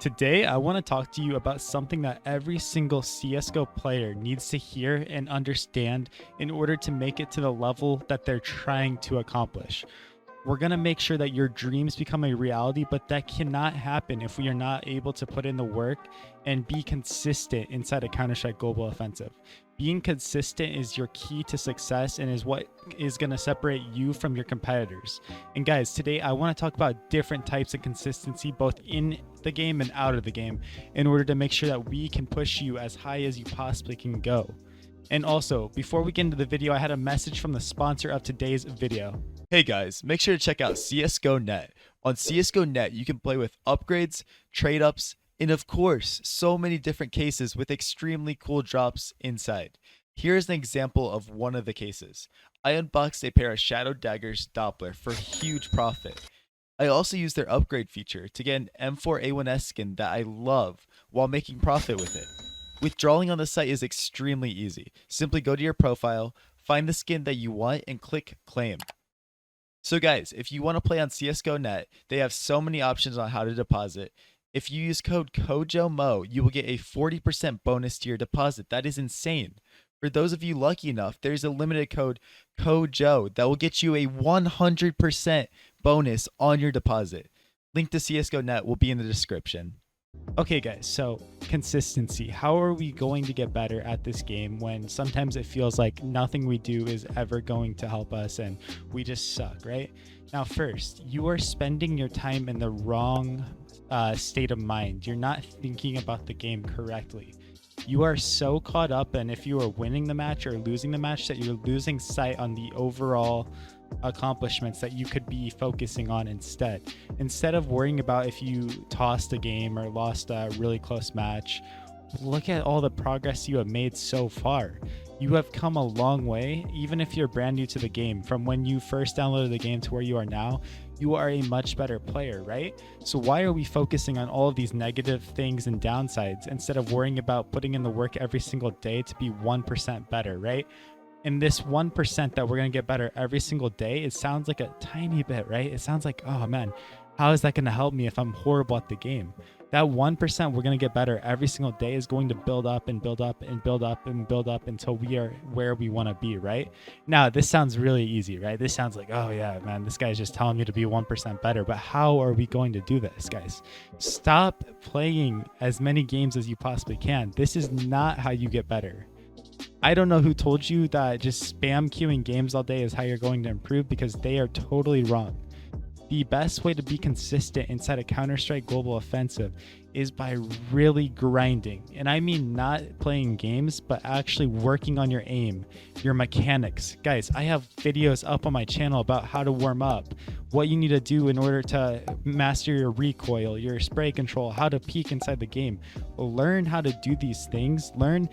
Today, I want to talk to you about something that every single CSGO player needs to hear and understand in order to make it to the level that they're trying to accomplish. We're going to make sure that your dreams become a reality, but that cannot happen if we are not able to put in the work and be consistent inside a Counter-Strike Global Offensive. Being consistent is your key to success and is what is going to separate you from your competitors. And guys, today I want to talk about different types of consistency, both in the game and out of the game, in order to make sure that we can push you as high as you possibly can go. And also, before we get into the video, I had a message from the sponsor of today's video. Hey guys, make sure to check out CSGO Net. On CSGO Net, you can play with upgrades, trade-ups, and of course, so many different cases with extremely cool drops inside. Here's an example of one of the cases. I unboxed a pair of Shadow Daggers Doppler for huge profit. I also used their upgrade feature to get an M4A1S skin that I love while making profit with it. Withdrawing on the site is extremely easy. Simply go to your profile, find the skin that you want, and click claim. So guys, if you want to play on CSGO Net, they have so many options on how to deposit. If you use code CoJoMo, you will get a 40% bonus to your deposit. That is insane. For those of you lucky enough, there's a limited code CoJo that will get you a 100% bonus on your deposit. Link to CSGO Net will be in the description. Okay guys, so consistency. How are we going to get better at this game when sometimes it feels like nothing we do is ever going to help us and we just suck, right? Now first, you are spending your time in the wrong state of mind. You're not thinking about the game correctly. You are so caught up in if you are winning the match or losing the match that you're losing sight on the overall accomplishments that you could be focusing on instead of worrying about if you tossed a game or lost a really close match. Look at all the progress you have made so far. You have come a long way. Even if you're brand new to the game, from when you first downloaded the game to where you are now, you are a much better player, right? So why are we focusing on all of these negative things and downsides instead of worrying about putting in the work every single day to be 1% better, right? And this 1% that we're going to get better every single day, it sounds like a tiny bit, right? It sounds like, oh man, how is that going to help me if I'm horrible at the game? That 1% we're going to get better every single day is going to build up and build up and build up and build up until we are where we want to be, right? Now, this sounds really easy, right? This sounds like, oh yeah, man, this guy's just telling me to be 1% better. But how are we going to do this, guys? Stop playing as many games as you possibly can. This is not how you get better. I don't know who told you that just spam queuing games all day is how you're going to improve, because they are totally wrong. The best way to be consistent inside a Counter-Strike Global Offensive is by really grinding. And I mean not playing games, but actually working on your aim, your mechanics. Guys, I have videos up on my channel about how to warm up, what you need to do in order to master your recoil, your spray control, how to peek inside the game. Learn how to do these things. Learn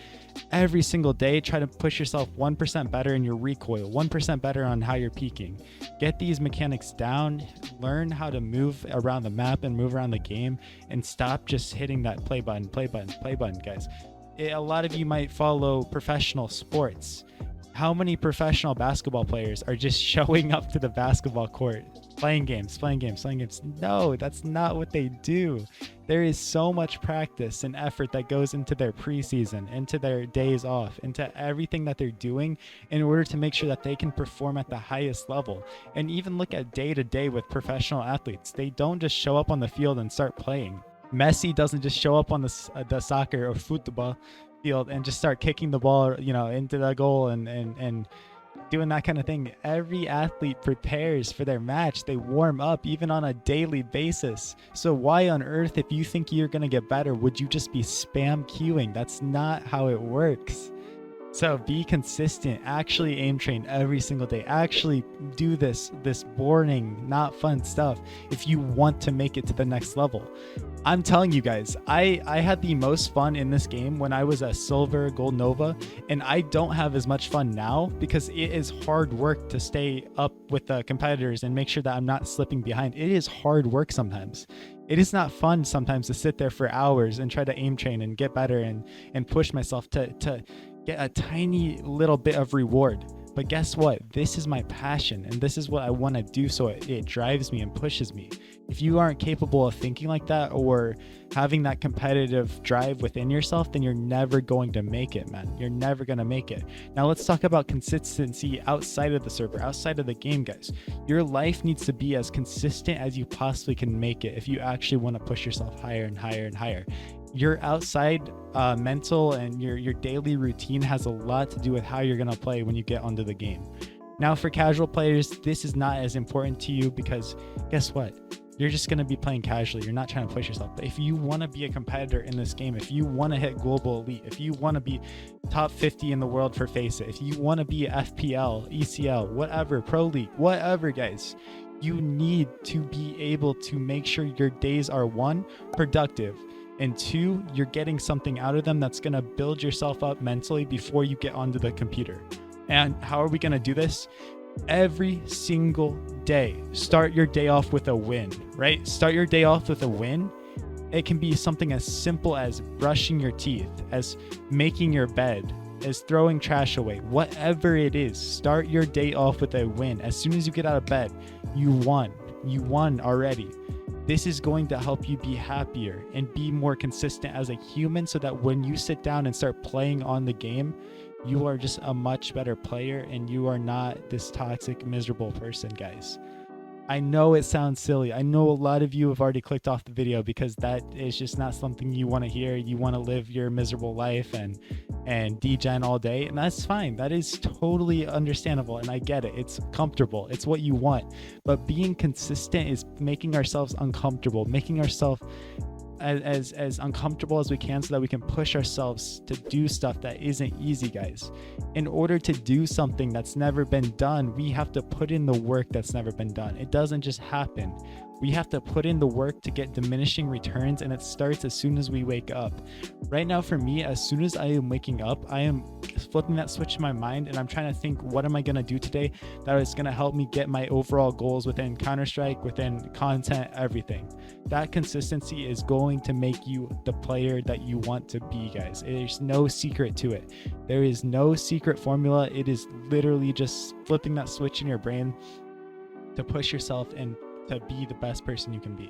every single day. Try to push yourself 1% better in your recoil, 1% better on how you're peeking. Get these mechanics down. Learn how to move around the map and move around the game, and stop just hitting that play button, guys. A lot of you might follow professional sports. How many professional basketball players are just showing up to the basketball court, playing games? No, that's not what they do. There is so much practice and effort that goes into their preseason, into their days off, into everything that they're doing in order to make sure that they can perform at the highest level. And even look at day to day with professional athletes. They don't just show up on the field and start playing. Messi doesn't just show up on the soccer or football field and just start kicking the ball, into the goal and doing that kind of thing. Every athlete prepares for their match. They warm up even on a daily basis. So why on earth, if you think you're going to get better, would you just be spam queuing? That's not how it works. So be consistent, actually aim train every single day, actually do this boring, not fun stuff if you want to make it to the next level. I'm telling you guys, I had the most fun in this game when I was a silver gold Nova, and I don't have as much fun now because it is hard work to stay up with the competitors and make sure that I'm not slipping behind. It is hard work sometimes. It is not fun sometimes to sit there for hours and try to aim train and get better and push myself to get a tiny little bit of reward. But guess what? This is my passion, and this is what I want to do, so it drives me and pushes me. If you aren't capable of thinking like that or having that competitive drive within yourself, then you're never going to make it, man. You're never going to make it. Now let's talk about consistency outside of the server, outside of the game, guys. Your life needs to be as consistent as you possibly can make it if you actually want to push yourself higher and higher and higher. Your outside mental and your daily routine has a lot to do with how you're going to play when you get onto the game. Now, for casual players, this is not as important to you because guess what? You're just going to be playing casually. You're not trying to push yourself. But if you want to be a competitor in this game, if you want to hit global elite, if you want to be top 50 in the world for Face It, if you want to be FPL, ECL, whatever, Pro League, whatever, guys, you need to be able to make sure your days are, one, productive, and two, you're getting something out of them that's going to build yourself up mentally before you get onto the computer. And how are we going to do this? Every single day, start your day off with a win, right? Start your day off with a win. It can be something as simple as brushing your teeth, as making your bed, as throwing trash away, whatever it is. Start your day off with a win. As soon as you get out of bed, you won already. This is going to help you be happier and be more consistent as a human, so that when you sit down and start playing on the game, you are just a much better player and you are not this toxic, miserable person, guys. I know it sounds silly. I know a lot of you have already clicked off the video because that is just not something you want to hear. You want to live your miserable life and degen all day, and that's fine. That is totally understandable, and I get it. It's comfortable. It's what you want. But being consistent is making ourselves uncomfortable, making ourselves as uncomfortable as we can so that we can push ourselves to do stuff that isn't easy, guys. In order to do something that's never been done, we have to put in the work that's never been done. It doesn't just happen. We have to put in the work to get diminishing returns, and it starts as soon as we wake up. Right now, for me, as soon as I am waking up, I am flipping that switch in my mind, and I'm trying to think, what am I going to do today that is going to help me get my overall goals within Counter-Strike, within content, everything. That consistency is going to make you the player that you want to be, guys. There's no secret to it. There is no secret formula. It is literally just flipping that switch in your brain to push yourself and to be the best person you can be.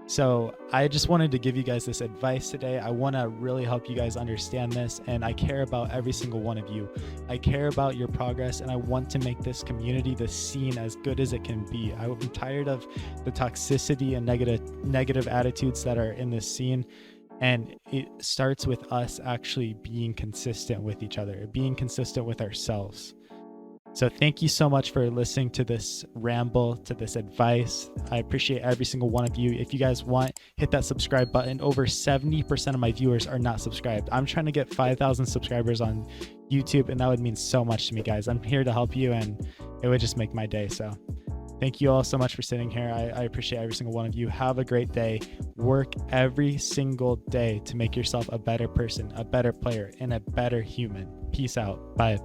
So I just wanted to give you guys this advice today. I want to really help you guys understand this, and I care about every single one of you. I care about your progress, and I want to make this community, this scene, as good as it can be. I'm tired of the toxicity and negative attitudes that are in this scene, and it starts with us actually being consistent with each other, being consistent with ourselves. So thank you so much for listening to this ramble, to this advice. I appreciate every single one of you. If you guys want, hit that subscribe button. Over 70% of my viewers are not subscribed. I'm trying to get 5,000 subscribers on YouTube, and that would mean so much to me, guys. I'm here to help you, and it would just make my day. So thank you all so much for sitting here. I appreciate every single one of you. Have a great day. Work every single day to make yourself a better person, a better player, and a better human. Peace out. Bye.